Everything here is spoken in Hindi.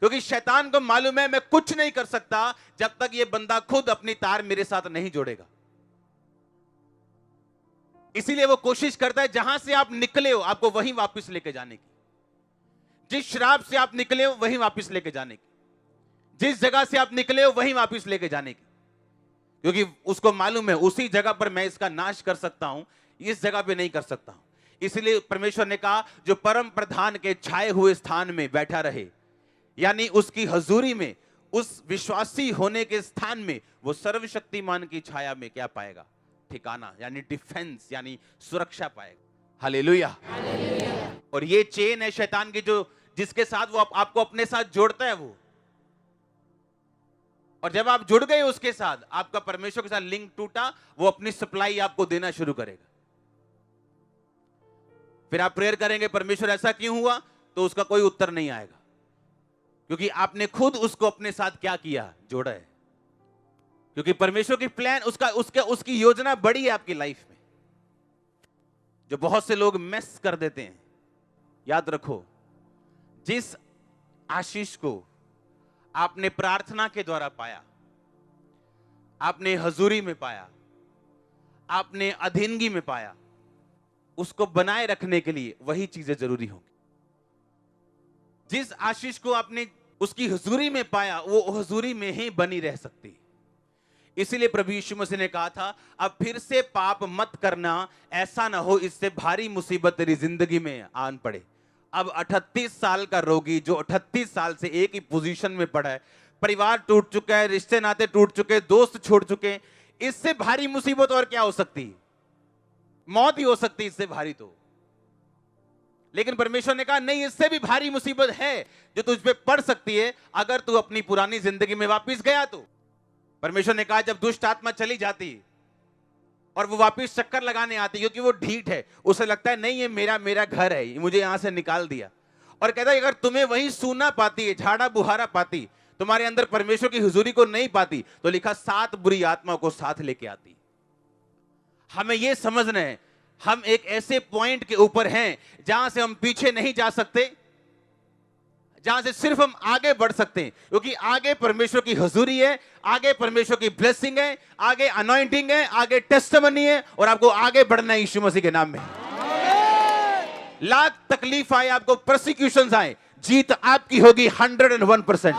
क्योंकि शैतान को मालूम है मैं कुछ नहीं कर सकता जब तक ये बंदा खुद अपनी तार मेरे साथ नहीं जोड़ेगा। इसीलिए वो कोशिश करता है जहां से आप निकले हो आपको वहीं वापस लेके जाने की, जिस शराब से आप निकले हो वहीं वापस लेके जाने की, जिस जगह से आप निकले हो वहीं वापस लेके जाने की, क्योंकि उसको मालूम है उसी जगह पर मैं इसका नाश कर सकता हूं, इस जगह पे नहीं कर सकता हूं। इसलिए परमेश्वर ने कहा जो परम प्रधान के छाए हुए स्थान में बैठा रहे, यानी उसकी हजूरी में, उस विश्वासी होने के स्थान में, वो सर्वशक्तिमान की छाया में क्या पाएगा? ठिकाना, यानी डिफेंस, यानी सुरक्षा पाएगा। हालेलुया। और ये चेन है शैतान की, जो जिसके साथ वो आपको अपने साथ जोड़ता है वो। और जब आप जुड़ गए उसके साथ, आपका परमेश्वर के साथ लिंक टूटा, वो अपनी सप्लाई आपको देना शुरू करेगा। फिर आप प्रेयर करेंगे परमेश्वर ऐसा क्यों हुआ, तो उसका कोई उत्तर नहीं आएगा, क्योंकि आपने खुद उसको अपने साथ क्या किया? जोड़ा है। क्योंकि परमेश्वर की प्लान, उसकी योजना बड़ी है आपकी लाइफ में, जो बहुत से लोग मिस कर देते हैं। याद रखो, जिस आशीष को आपने प्रार्थना के द्वारा पाया, आपने हजूरी में पाया, आपने अधीनगी में पाया, उसको बनाए रखने के लिए वही चीजें जरूरी होंगी। जिस आशीष को आपने उसकी हुजूरी में पाया, वो हुजूरी में ही बनी रह सकती। इसीलिए प्रभु यीशु मसीह ने कहा था, अब फिर से पाप मत करना, ऐसा ना हो इससे भारी मुसीबत तेरी जिंदगी में आन पड़े। अब 38 साल का रोगी जो 38 साल से एक ही पोजीशन में पड़ा है, परिवार टूट चुका है, रिश्ते नाते टूट चुके, दोस्त छोड़ चुके, इससे भारी मुसीबत और क्या हो सकती? मौत ही हो सकती इससे भारी तो। लेकिन परमेश्वर ने कहा नहीं, इससे भी भारी मुसीबत है जो तुझ पे पड़ सकती है अगर तू अपनी पुरानी जिंदगी में वापस गया तो। परमेश्वर ने कहा जब दुष्ट आत्मा चली जाती और वो वापस चक्कर लगाने आती, क्योंकि वो ढीठ है, उसे लगता है नहीं ये मेरा घर है, मुझे यहां से निकाल दिया, और कहता है अगर तुम्हें वही सूना पाती है, झाड़ा बुहारा पाती, तुम्हारे अंदर परमेश्वर की हुजूरी को नहीं पाती, तो लिखा 7 बुरी आत्मा को साथ लेके आती। हमें यह समझना है, हम एक ऐसे पॉइंट के ऊपर हैं जहां से हम पीछे नहीं जा सकते, जहां से सिर्फ हम आगे बढ़ सकते हैं, क्योंकि आगे परमेश्वर की हुजूरी है, आगे परमेश्वर की ब्लेसिंग है, आगे अनॉइंटिंग है, आगे टेस्टिमनी है, और आपको आगे बढ़ना है यीशु मसीह के नाम में। लाख तकलीफ आए, आपको प्रोसिक्यूशंस आए, जीत आपकी होगी 101%।